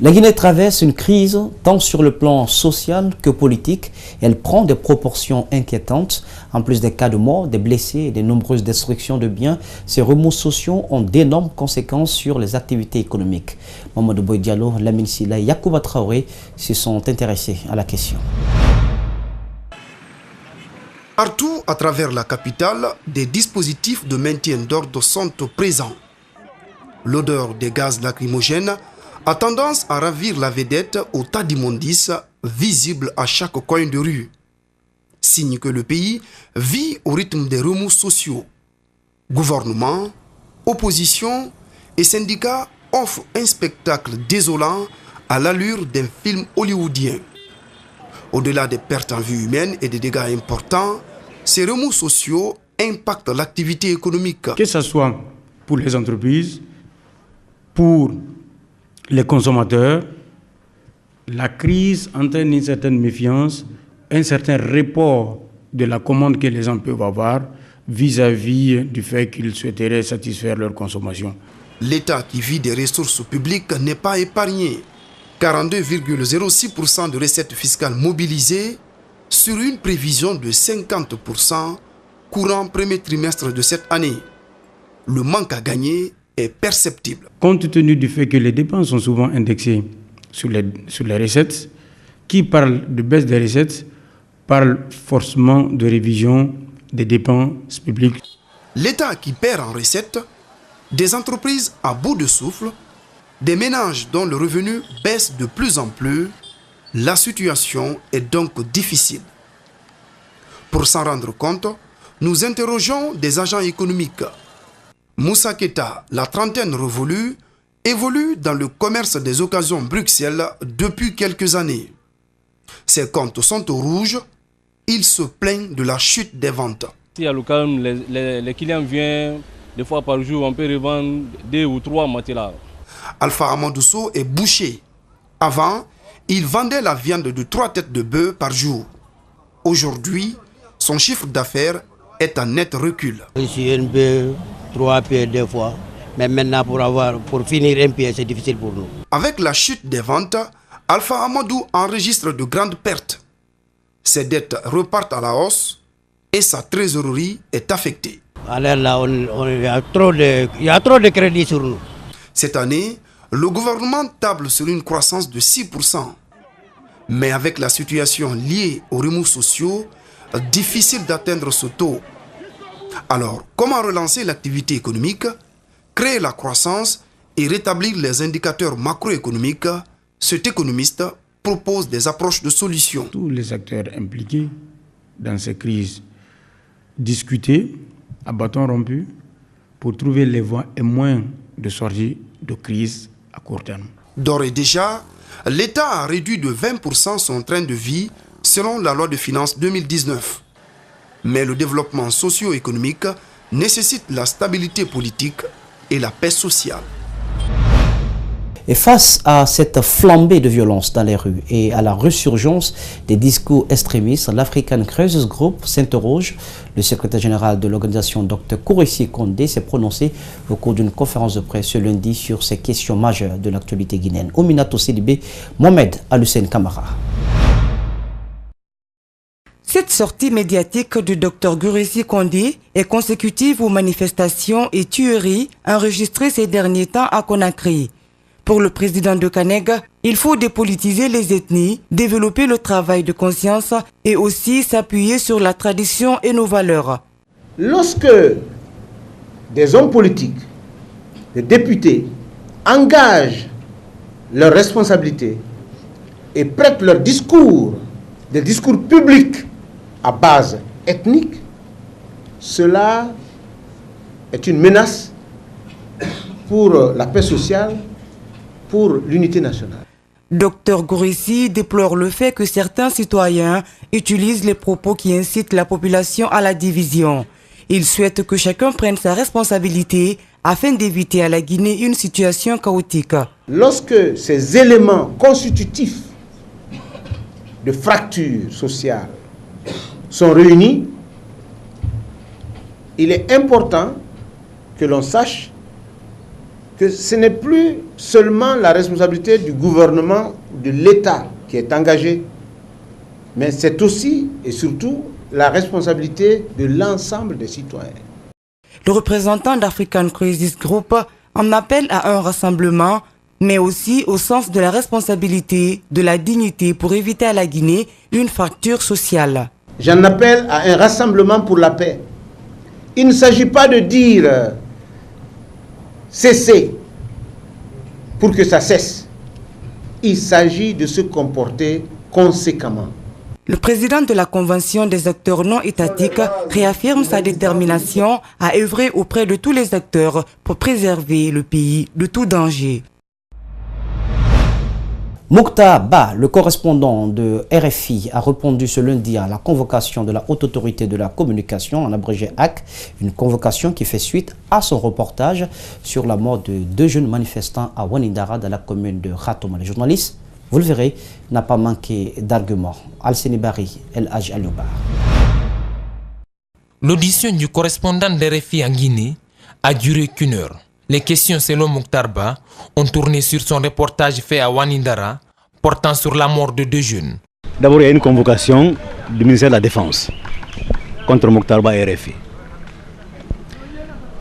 La Guinée traverse une crise tant sur le plan social que politique. Elle prend des proportions inquiétantes. En plus des cas de mort, des blessés et de nombreuses destructions de biens, ces remous sociaux ont d'énormes conséquences sur les activités économiques. Mamadou Boy Diallo, Lamine Silla et Yacouba Traoré se sont intéressés à la question. Partout à travers la capitale, des dispositifs de maintien d'ordre sont présents. L'odeur des gaz lacrymogènes a tendance à ravir la vedette au tas d'immondices visible à chaque coin de rue. Signe que le pays vit au rythme des remous sociaux. Gouvernement, opposition et syndicats offrent un spectacle désolant à l'allure d'un film hollywoodien. Au-delà des pertes en vie humaine et des dégâts importants, ces remous sociaux impactent l'activité économique. Que ce soit pour les entreprises, pour les consommateurs, la crise entraîne une certaine méfiance, un certain report de la commande que les gens peuvent avoir vis-à-vis du fait qu'ils souhaiteraient satisfaire leur consommation. L'État qui vit des ressources publiques n'est pas épargné. 42,06% de recettes fiscales mobilisées sur une prévision de 50% courant premier trimestre de cette année. Le manque à gagner est perceptible. Compte tenu du fait que les dépenses sont souvent indexées sur les recettes, qui parle de baisse des recettes parle forcément de révision des dépenses publiques. L'État qui perd en recettes, des entreprises à bout de souffle, des ménages dont le revenu baisse de plus en plus, la situation est donc difficile. Pour s'en rendre compte, nous interrogeons des agents économiques. Moussa Keta, la trentaine révolue, évolue dans le commerce des occasions Bruxelles depuis quelques années. Ses comptes sont au rouge, il se plaint de la chute des ventes. Si à l'occasion, les clients viennent 2 fois par jour, on peut revendre 2 ou 3 matelas. Alpha Amadousso est boucher. Avant, il vendait la viande de 3 têtes de bœuf par jour. Aujourd'hui, son chiffre d'affaires est en net recul. Ici, un peu, 3 pieds 2 fois. Mais maintenant, pour finir un pied, c'est difficile pour nous. Avec la chute des ventes, Alpha Amadou enregistre de grandes pertes. Ses dettes repartent à la hausse et sa trésorerie est affectée. Alors là, il y a trop de crédits sur nous. Cette année, le gouvernement table sur une croissance de 6%. Mais avec la situation liée aux remous sociaux, difficile d'atteindre ce taux. Alors, comment relancer l'activité économique, créer la croissance et rétablir les indicateurs macroéconomiques? Cet économiste propose des approches de solutions. Tous les acteurs impliqués dans ces crises discuter à bâton rompu pour trouver les voies et moyens de sortie de crise à court terme. D'ores et déjà, l'État a réduit de 20% son train de vie selon la loi de finances 2019. Mais le développement socio-économique nécessite la stabilité politique et la paix sociale. Et face à cette flambée de violence dans les rues et à la résurgence des discours extrémistes, l'African Crisis Group s'interroge. Le secrétaire général de l'organisation, Dr Kourissi Kondé, s'est prononcé au cours d'une conférence de presse ce lundi sur ces questions majeures de l'actualité guinéenne. Au Minato Sidibé, Mohamed Alusen Kamara. Cette sortie médiatique du Dr Kourissi Kondé est consécutive aux manifestations et tueries enregistrées ces derniers temps à Conakry. Pour le président de Kaneg, il faut dépolitiser les ethnies, développer le travail de conscience et aussi s'appuyer sur la tradition et nos valeurs. Lorsque des hommes politiques, des députés, engagent leurs responsabilités et prêtent leurs discours, des discours publics à base ethnique, cela est une menace pour la paix sociale, pour l'unité nationale. Dr Kourissi déplore le fait que certains citoyens utilisent les propos qui incitent la population à la division. Il souhaite que chacun prenne sa responsabilité afin d'éviter à la Guinée une situation chaotique. Lorsque ces éléments constitutifs de fracture sociale sont réunis, il est important que l'on sache que ce n'est plus seulement la responsabilité du gouvernement, de l'État qui est engagé, mais c'est aussi et surtout la responsabilité de l'ensemble des citoyens. Le représentant d'African Crisis Group en appelle à un rassemblement, mais aussi au sens de la responsabilité, de la dignité pour éviter à la Guinée une fracture sociale. J'en appelle à un rassemblement pour la paix. Il ne s'agit pas de dire cessez pour que ça cesse. Il s'agit de se comporter conséquemment. Le président de la Convention des acteurs non étatiques réaffirme sa détermination à œuvrer auprès de tous les acteurs pour préserver le pays de tout danger. Mokhtar Ba, le correspondant de RFI, a répondu ce lundi à la convocation de la Haute Autorité de la Communication, en abrégé HAC, une convocation qui fait suite à son reportage sur la mort de 2 jeunes manifestants à Wanindara dans la commune de Khatoma. Le journaliste, vous le verrez, n'a pas manqué d'arguments. Al-Seni Bari, El Haj Aloubar. L'audition du correspondant de RFI en Guinée a duré qu'1 heure. Les questions, selon Mokhtar Ba, ont tourné sur son reportage fait à Wanindara, portant sur la mort de 2 jeunes. D'abord, il y a une convocation du ministère de la Défense contre Mokhtar Ba et RFI.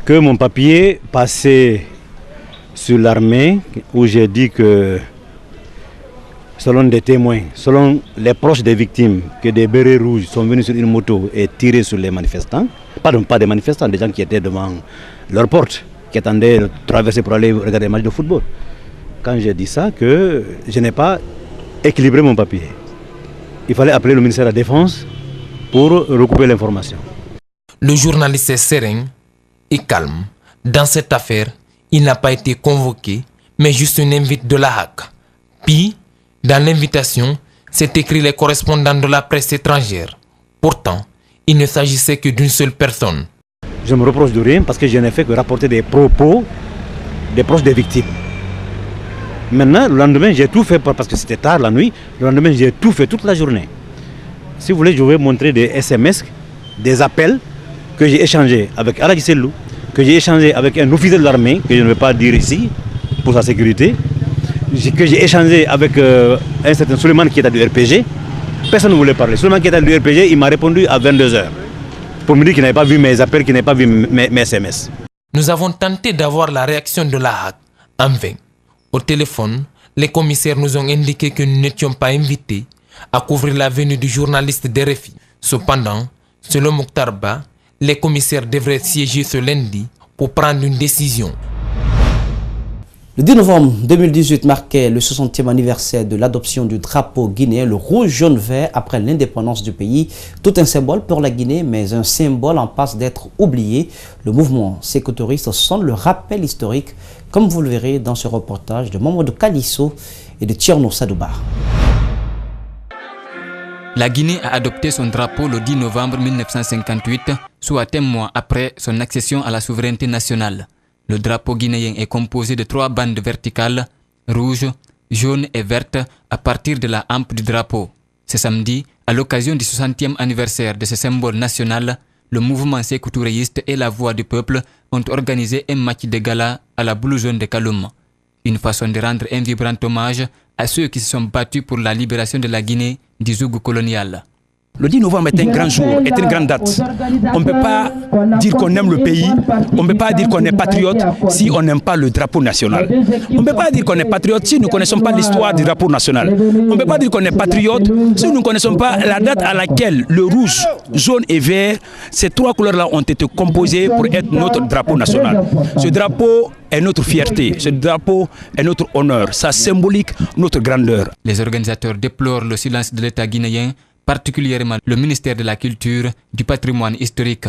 Que mon papier passait sur l'armée, où j'ai dit que, selon des témoins, selon les proches des victimes, que des bérets rouges sont venus sur une moto et tiré sur les manifestants. Pas des manifestants, des gens qui étaient devant leur porte, qui attendaient de traverser pour aller regarder des matchs de football. Quand j'ai dit ça, que je n'ai pas équilibré mon papier. Il fallait appeler le ministère de la Défense pour recouper l'information. Le journaliste est serein et calme. Dans cette affaire, il n'a pas été convoqué, mais juste une invite de la HAC. Puis, dans l'invitation, c'est écrit les correspondants de la presse étrangère. Pourtant, il ne s'agissait que d'une seule personne. Je ne me reproche de rien parce que je n'ai fait que rapporter des propos des proches des victimes. Maintenant, le lendemain, j'ai tout fait parce que c'était tard la nuit. Le lendemain, j'ai tout fait toute la journée. Si vous voulez, je vais montrer des SMS, des appels que j'ai échangés avec Aladji Sellou, que j'ai échangé avec un officier de l'armée, que je ne vais pas dire ici, pour sa sécurité, que j'ai échangé avec un certain Suleiman qui était du RPG. Personne ne voulait parler. Suleiman qui était du RPG, il m'a répondu à 22h. Pour me dire qu'il n'avait pas vu mes appels, qu'il n'avait pas vu mes SMS. Nous avons tenté d'avoir la réaction de la HAC, en vain. Au téléphone, les commissaires nous ont indiqué que nous n'étions pas invités à couvrir la venue du journaliste d'RFI. Cependant, selon Mokhtar Ba, les commissaires devraient siéger ce lundi pour prendre une décision. Le 10 novembre 2018 marquait le 60e anniversaire de l'adoption du drapeau guinéen, le rouge, jaune, vert, après l'indépendance du pays. Tout un symbole pour la Guinée, mais un symbole en passe d'être oublié. Le mouvement sécuritaire sonne le rappel historique, comme vous le verrez dans ce reportage de Mamadou Kalisso et de Tierno Sadouba. La Guinée a adopté son drapeau le 10 novembre 1958, soit un mois après son accession à la souveraineté nationale. Le drapeau guinéen est composé de 3 bandes verticales, rouge, jaune et verte, à partir de la hampe du drapeau. Ce samedi, à l'occasion du 60e anniversaire de ce symbole national, le mouvement sécoutouriste et la voix du peuple ont organisé un match de gala à la Blue Zone de Kaloum. Une façon de rendre un vibrant hommage à ceux qui se sont battus pour la libération de la Guinée du joug colonial. Le 10 novembre est un grand jour, est une grande date. On ne peut pas dire qu'on aime le pays, on ne peut pas dire qu'on est patriote si on n'aime pas le drapeau national. On ne peut pas dire qu'on est patriote si nous ne connaissons pas l'histoire du drapeau national. On ne peut pas dire qu'on est patriote si nous ne connaissons pas la date à laquelle le rouge, jaune et vert, ces 3 couleurs-là ont été composées pour être notre drapeau national. Ce drapeau est notre fierté, ce drapeau est notre honneur, ça symbolique notre grandeur. Les organisateurs déplorent le silence de l'État guinéen, particulièrement le ministère de la Culture, du Patrimoine historique.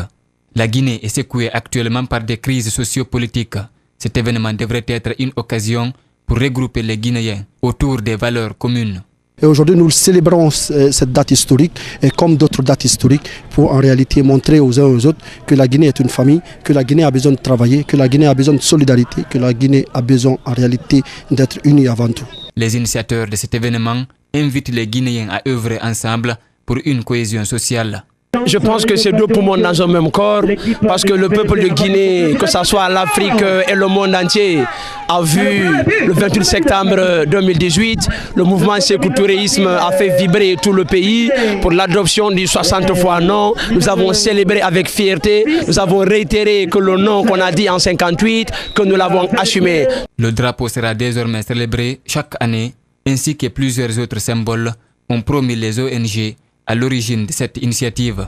La Guinée est secouée actuellement par des crises sociopolitiques. Cet événement devrait être une occasion pour regrouper les Guinéens autour des valeurs communes. Et aujourd'hui, nous célébrons cette date historique et comme d'autres dates historiques pour en réalité montrer aux uns et aux autres que la Guinée est une famille, que la Guinée a besoin de travailler, que la Guinée a besoin de solidarité, que la Guinée a besoin en réalité d'être unie avant tout. Les initiateurs de cet événement invitent les Guinéens à œuvrer ensemble pour une cohésion sociale. Je pense que c'est deux poumons dans un même corps, parce que le peuple de Guinée, que ce soit l'Afrique et le monde entier, a vu le 28 septembre 2018, le mouvement Sékou Touréisme a fait vibrer tout le pays pour l'adoption du 60 fois non. Nous avons célébré avec fierté, nous avons réitéré que le non qu'on a dit en 58, que nous l'avons assumé. Le drapeau sera désormais célébré chaque année, ainsi que plusieurs autres symboles ont promis les ONG à l'origine de cette initiative.